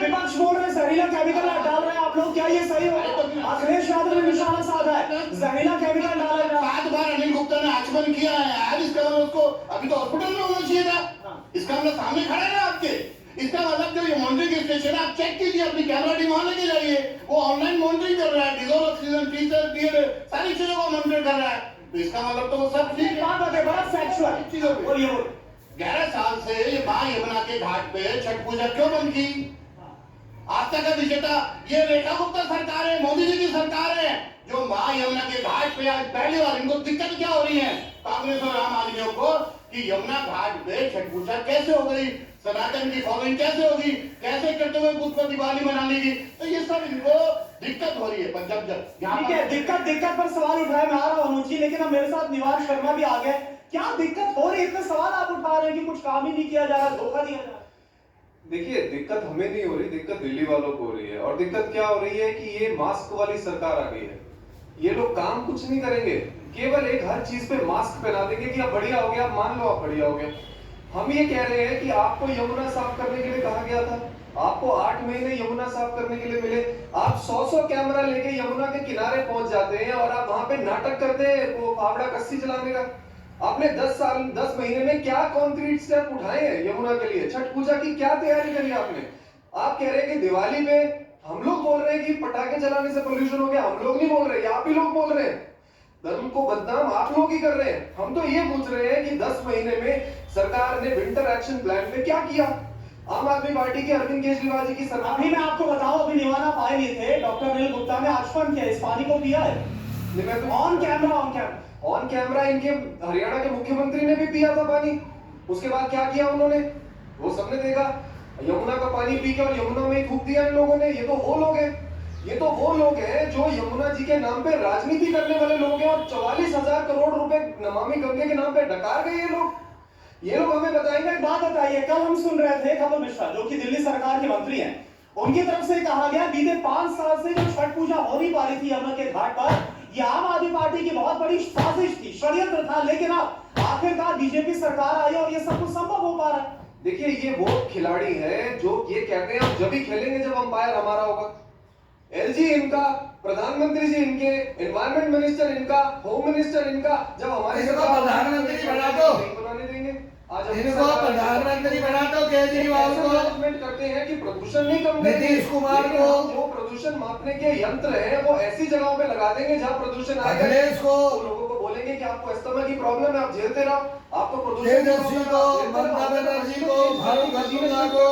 विपक्ष बोल रहे जहरीला केमिकल डाल रहे हैं आप लोग, क्या ये सही हो? अखिलेश यादव ने निशाना साधा है, जहरीला केमिकल डाल रहे हैं। 7 बार अनिल गुप्ता ने आचमन किया है, आज इसका मतलब उसको अभी तो हॉस्पिटल में होना चाहिए था। इसका मतलब सामने खड़ा है ना आपके। इसका मतलब जो ये मॉनिटरिंग स्टेशन है आप चेक कीजिए, अपनी कैमरा टीम वहां लेके जाइए, वो ऑनलाइन मॉनिटरिंग कर रहा है, डिजोल ऑक्सीजन फीचर टीयर सारी चीजों को मॉनिटर कर रहा है। तो इसका मतलब तो वो सब ठीक है। बात है बड़ा फैक्चुअल चीजों पे और ये 11 साल से ये मां यमुना के घाट पे छठ पूजा क्यों बंद की? आज तक का विजेता ये रेखा गुप्ता सरकार है, मोदी जी की सरकार है, जो मां यमुना के घाट पे आज पहली बार इनको दिक्कत क्या हो रही है कांग्रेस और आम आदमियों को कि यमुना घाट पे छठ पूजा कैसे हो गई, सनातन की फॉलोइंग कैसे होगी, कैसे करते हुए बुद्ध को दिवाली मना लेगी। तो ये सब इनको दिक्कत हो रही है। पर जब ठीक है, दिक्कत पर सवाल उठाए मैं आ रहा हूं अनुज जी, लेकिन अब मेरे साथ निवास शर्मा भी आ गए। क्या दिक्कत हो रही है? इतने सवाल आप उठा रहे हैं कि कुछ काम ही नहीं किया जा रहा, धोखा दिया जा रहा है। देखिए, दिक्कत हमें नहीं हो रही, दिक्कत दिल्ली वालों को हो रही है। और दिक्कत क्या हो रही है कि ये मास्क वाली सरकार आ गई है। ये लोग काम कुछ नहीं करेंगे, केवल एक हर चीज पे मास्क पहना देंगे कि अब बढ़िया हो गया, मान लो आप बढ़िया हो गया। हम ये कह रहे हैं कि आपको यमुना साफ करने के लिए कहा गया था, आपको 8 महीने यमुना साफ करने के लिए मिले, आप 100 कैमरा लेके यमुना के किनारे पहुंच जाते हैं और आप वहां पे नाटक करते हैं वो फावड़ा कस्सी चलाने का। आपने 10 महीने में क्या कॉन्क्रीट स्टेप उठाए हैं यमुना के लिए? छठ पूजा की क्या तैयारी करी आपने? आप कह रहे हैं कि दिवाली पे हम लोग बोल रहे हैं कि पटाखे चलाने से पोल्यूशन हो गया, हम लोग नहीं बोल रहे, आप ही लोग बोल रहे हैं। धर्म को बदनाम आप लोग ही कर रहे हैं। हम तो ये पूछ रहे हैं कि 10 महीने में सरकार ने विंटर एक्शन प्लान में क्या किया? आम आदमी पार्टी के अरविंद केजरीवाल जी की सरकार। अभी मैं आपको बताऊं, अभी निवाना पाए नहीं थे, डॉक्टर अनिल गुप्ता ने आचमन किया, इस पानी को पिया है ऑन कैमरा इनके हरियाणा के मुख्यमंत्री ने भी पिया था पानी। उसके बाद क्या किया उन्होंने, वो सबने देखा। यमुना का पानी पी के और यमुना में ही थूक दिया इन लोगों ने। ये तो वो लोग हैं, ये तो वो लोग हैं जो यमुना जी के नाम पे राजनीति करने वाले लोग हैं। और 44,000 करोड़ रुपए नमामि गंगे के नाम पे डकार गए ये लोग। ये लोग हमें बताएंगे। एक बात बताइए, कल हम सुन रहे थे कपिल मिश्रा जो कि दिल्ली सरकार के मंत्री हैं, उनकी तरफ से कहा गया बीते 5 साल से जो छठ पूजा हो नहीं पा रही थी यमुना के घाट पर, ये आम आदमी पार्टी की बहुत बड़ी साजिश थी, षड्यंत्र था, लेकिन अब आखिरकार बीजेपी सरकार आई और ये सब कुछ संभव हो पा रहा है। देखिए, ये वो खिलाड़ी है जो ये कहते हैं हम जब ही खेलेंगे जब अंपायर हमारा होगा। एलजी इनका, प्रधानमंत्री जी इनके, एनवायरमेंट मिनिस्टर इनका, होम मिनिस्टर इनका, जब हमारे प्रधानमंत्री बना दो, बनाने देंगे। आज इनको प्रधानमंत्री बना दो, केजरीवाल को मैनेजमेंट करते हैं कि प्रदूषण नहीं कम करेंगे। नीतीश कुमार को जो प्रदूषण मापने के यंत्र हैं वो ऐसी जगहों पे लगा देंगे जहां प्रदूषण आएगा। अखिलेश को, लोगों को बोलेंगे कि आपको अस्थमा की प्रॉब्लम है, आप झेलते रहो, आपको प्रदूषण तेजस्वी को, ममता बनर्जी को, फारूक अब्दुल्ला को।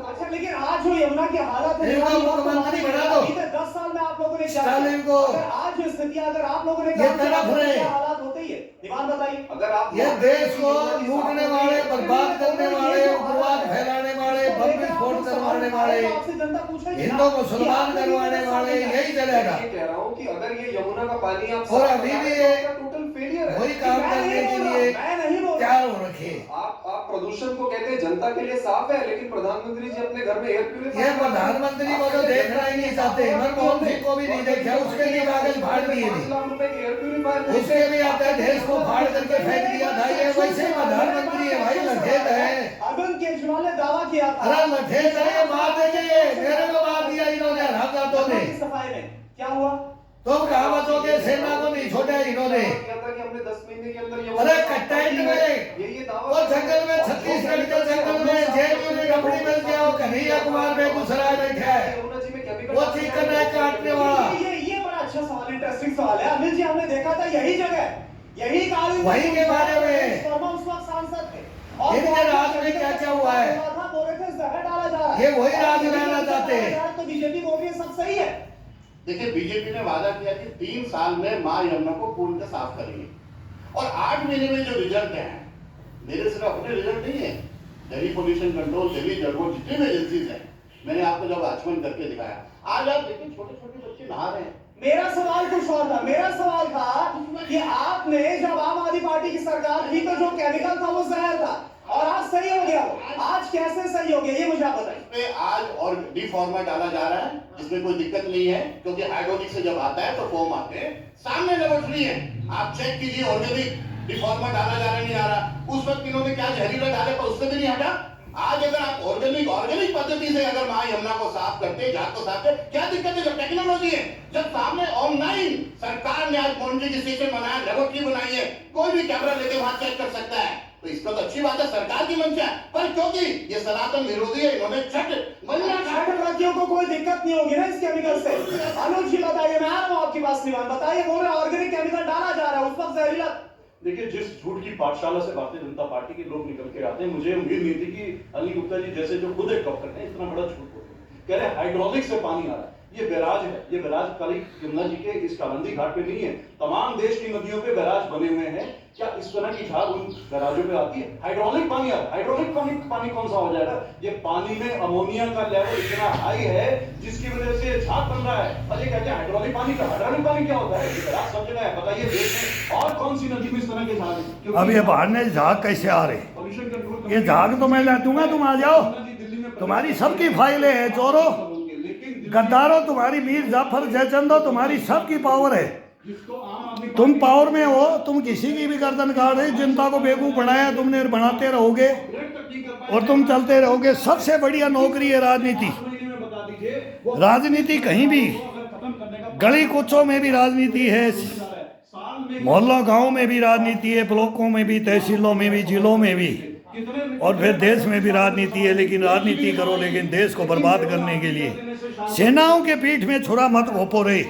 अच्छा, लेकिन आज जो यमुना की हालत है, इनको मुख्यमंत्री बना दो। बीते 10 साल में आप लोगों ने क्या स्टालिन को, अगर आज जो स्थिति, अगर आप लोगों ने ये तरफ रहे, हालात होते ही है, दीवान बताइए। अगर आप ये देश को लूटने वाले, बर्बाद करने वाले, उग्रवाद फैलाने वाले, बम विस्फोट करवाने वाले, हिंदू मुसलमान करवाने वाले, यही चलेगा। ये कह रहा हूँ कि अगर ये यमुना का पानी आप और अभी भी ये टोटल फेलियर है। वही काम करने के लिए तैयार हो रखे। आप प्रदूषण को कहते हैं जनता के लिए साफ है, लेकिन प्रधानमंत्री जी अपने घर में एयर प्यूरिफायर। ये प्रधानमंत्री को तो देखना ही नहीं चाहते, मनमोहन सिंह को भी नहीं देखा, उसके लिए कागज फाड़ दिए थे, 5 लाख रुपए के एयर प्यूरिफायर उसके भी अध्यादेश को फाड़ करके फेंक दिया था। ये वैसे ही प्रधानमंत्री है भाई, लठेत है। अरविंद केजरीवाल ने दावा किया था, अरे लठेत है, ये मार देंगे, मेरे को मार दिया इन्होंने, हरामजादों ने। सफाई में क्या हुआ? तुम कहा बचोगे, सेना को नहीं छोड़ा इन्होंने। हमने 10 महीने के अंदर अरे कट्टाइट में, ये दावा, वो जंगल में, छत्तीसगढ़ के जंगल में, जेल में कपड़ी मिल गया, वो कन्हैया कुमार बेगूसराय बैठा है, यमुना जी में केमिकल वो चिकन है काटने वाला। ये बड़ा अच्छा सवाल, इंटरेस्टिंग सवाल है अनिल जी। हमने देखा था यही जगह, यही कानून, वही के बारे में उस वक्त सांसद थे और इनके राज में क्या क्या हुआ है, बोल रहे थे जहर डाला जा रहा है। ये वही राज रहना चाहते हैं। तो बीजेपी बोल रही है सब सही है। देखिए, बीजेपी ने वादा किया कि 3 साल में मां यमुना को पूर्णतः साफ करेंगे और 8 महीने में जो रिजल्ट है, मेरे सिर्फ अपने रिजल्ट नहीं है, दिल्ली पोल्यूशन कंट्रोल, दिल्ली जल बोर्ड, जितनी भी एजेंसीज हैं, मैंने आपको जब आचमन करके दिखाया। आज आप देखिए छोटे छोटे बच्चे नहा रहे हैं। मेरा सवाल कुछ और था, मेरा सवाल था कि आपने जब आम आदमी पार्टी की सरकार थी तो जो केमिकल था वो जहर था और आज सही हो गया, वो आज कैसे सही हो गया ये मुझे आप बताइए। आज और डी फॉर्मेट डाला जा रहा है, जिसमें कोई दिक्कत नहीं है, क्योंकि हाइड्रोलिक से जब आता है तो फोम आते हैं, सामने लेबोरेटरी है, आप चेक कीजिए, ऑर्गेनिक डी फॉर्मेट डाला जा रहा नहीं आ रहा। उस वक्त इन्होंने क्या जहरीला डाले पर उससे भी नहीं हटा। आज अगर आप ऑर्गेनिक पद्धति से अगर मां यमुना को साफ करते, झाग को साफ करते, क्या दिक्कत है? जब टेक्नोलॉजी है, जब सामने ऑनलाइन सरकार ने आज मॉनिटरिंग स्टेशन बनाया, लेबोरेटरी बनाई है, कोई भी कैमरा लेके वहां चेक कर सकता है, तो इसका तो अच्छी बात है, सरकार की मंशा है। पर क्योंकि ये सनातन विरोधी है, इन्होंने छठ को कोई दिक्कत नहीं होगी ना इस केमिकल से? अनुज जी बताइए, मैं आ रहा हूँ आपके पास। निवान बताइए, बोल रहे ऑर्गेनिक केमिकल डाला जा रहा है, उस वक्त जहरीला। देखिए, जिस झूठ की पाठशाला से भारतीय जनता पार्टी के लोग निकल के आते हैं, मुझे उम्मीद नहीं थी कि अनिल गुप्ता जी जैसे जो खुद एक डॉक्टर हैं इतना बड़ा झूठ बोलते हैं। कह रहे हाइड्रोलिक से पानी आ रहा है। ये बैराज है, ये बैराज खाली यमुना जी के इस कालिंदी घाट पे नहीं है, तमाम देश की नदियों पे बैराज बने हुए हैं। क्या इस तरह की झाग उन बैराजों पे आती है? हाइड्रोलिक पानी आ रहा है। हाइड्रोलिक पानी कौन सा हो जाएगा? ये पानी में अमोनिया का लेवल इतना हाई है जिसकी वजह से झाग बन रहा है। और ये कहते हैं हाइड्रोलिक पानी का। हाइड्रोलिक पानी क्या होता है? ये बैराज सब जगह है। बताइए देश में और कौन सी नदी में इस तरह के झाग है? अब ये बाहर ने झाग कैसे आ रहे? पॉल्यूशन कंट्रोल ये झाग तो मैं ला दूंगा, तुम आ जाओ। तुम्हारी सबकी फाइलें हैं चोरों, गद्दारों, तुम्हारी मीर जाफर जयचंदो, तुम्हारी सबकी पावर है। तुम पावर में हो, तुम किसी की भी गर्दन काट रहे, जनता को बेवकूफ बनाया तुमने, बनाते रहोगे और तुम चलते रहोगे। सबसे बढ़िया नौकरी है राजनीति। राजनीति कहीं भी, गली कुचों में भी राजनीति है, मोहल्लों गांव में भी राजनीति है, ब्लॉकों में भी, तहसीलों में भी, जिलों में भी, और फिर देश में भी राजनीति है। लेकिन राजनीति करो, लेकिन देश को बर्बाद करने के लिए। सेनाओं के पीठ में छुरा मत घोपो रे।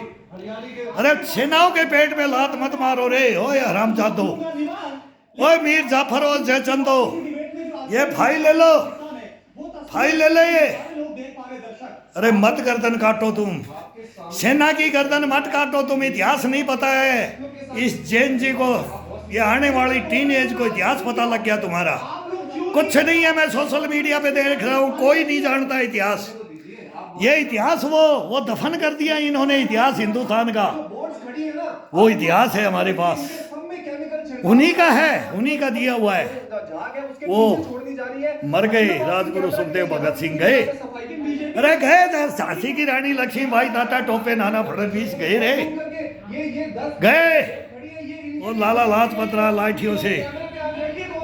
अरे सेनाओं के पेट में लात मत मारो रे। ओए हरामजादो, ओए मीर जाफर और जयचंदो, ये फाइल ले लो, फाइल ले ले ये। अरे मत गर्दन काटो तुम, सेना की गर्दन मत काटो। तुम इतिहास नहीं पता है इस जैन जी को, ये आने वाली टीन को इतिहास पता लग गया तुम्हारा। कुछ नहीं है, मैं सोशल मीडिया पे देख रहा हूँ, कोई नहीं जानता इतिहास। ये इतिहास वो दफन कर दिया इन्होंने, इतिहास हिंदुस्तान का वो इतिहास है हमारे पास, उन्हीं का है, उन्हीं का दिया हुआ है। वो मर गए, राजगुरु सुखदेव भगत सिंह गए, अरे गए, झांसी की रानी लक्ष्मीबाई, तात्या टोपे, नाना फडणवीस गए रे, गए। और लाला लाजपत राय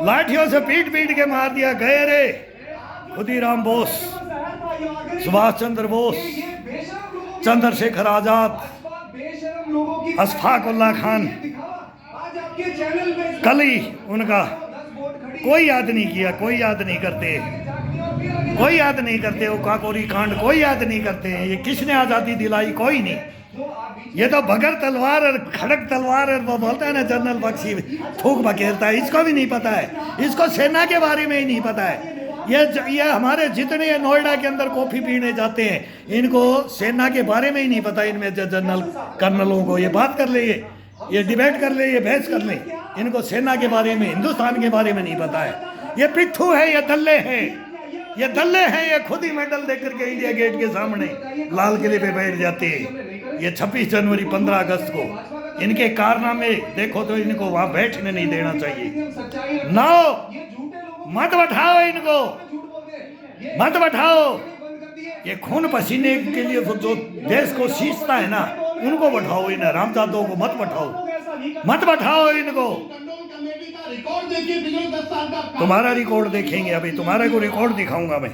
लाठियों से पीट पीट के मार दिया, गए रे। खुदीराम बोस, सुभाष चंद्र बोस, चंद्रशेखर आजाद, अशफाक उल्लाह खान, कल ही उनका कोई याद नहीं किया, कोई याद नहीं करते, कोई याद नहीं करते। वो काकोरी कांड कोई याद नहीं करते हैं। ये किसने आज़ादी दिलाई? कोई नहीं। ये तो बगैर तलवार और खड़क तलवार और वो बोलता है ना जनरल बख्शी, थूक बखेरता है, इसको भी नहीं पता है। इसको सेना के बारे में ही नहीं पता है। ये हमारे जितने नोएडा के अंदर कॉफ़ी पीने जाते हैं, इनको सेना के बारे में ही नहीं पता। इनमें जनरल कर्नलों को ये बात कर ले, ये डिबेट कर ले, ये बहस कर ले, इनको सेना के बारे में, हिंदुस्तान के बारे में नहीं पता है। ये पिट्ठू है, ये दल्ले हैं, ये दल्ले हैं। ये खुद ही मेडल दे करके इंडिया गेट के सामने लाल किले पे बैठ जाते हैं। ये 26 जनवरी 15 अगस्त को इनके कारनामे देखो तो इनको वहां बैठने नहीं देना चाहिए। नो, मत बैठाओ इनको, मत बैठाओ। ये खून पसीने के लिए जो देश को सींचता है ना, उनको बैठाओ, इन रामजादों को मत बैठाओ, मत बैठाओ इनको। तुम्हारा रिकॉर्ड देखेंगे, अभी तुम्हारे को रिकॉर्ड दिखाऊंगा मैं।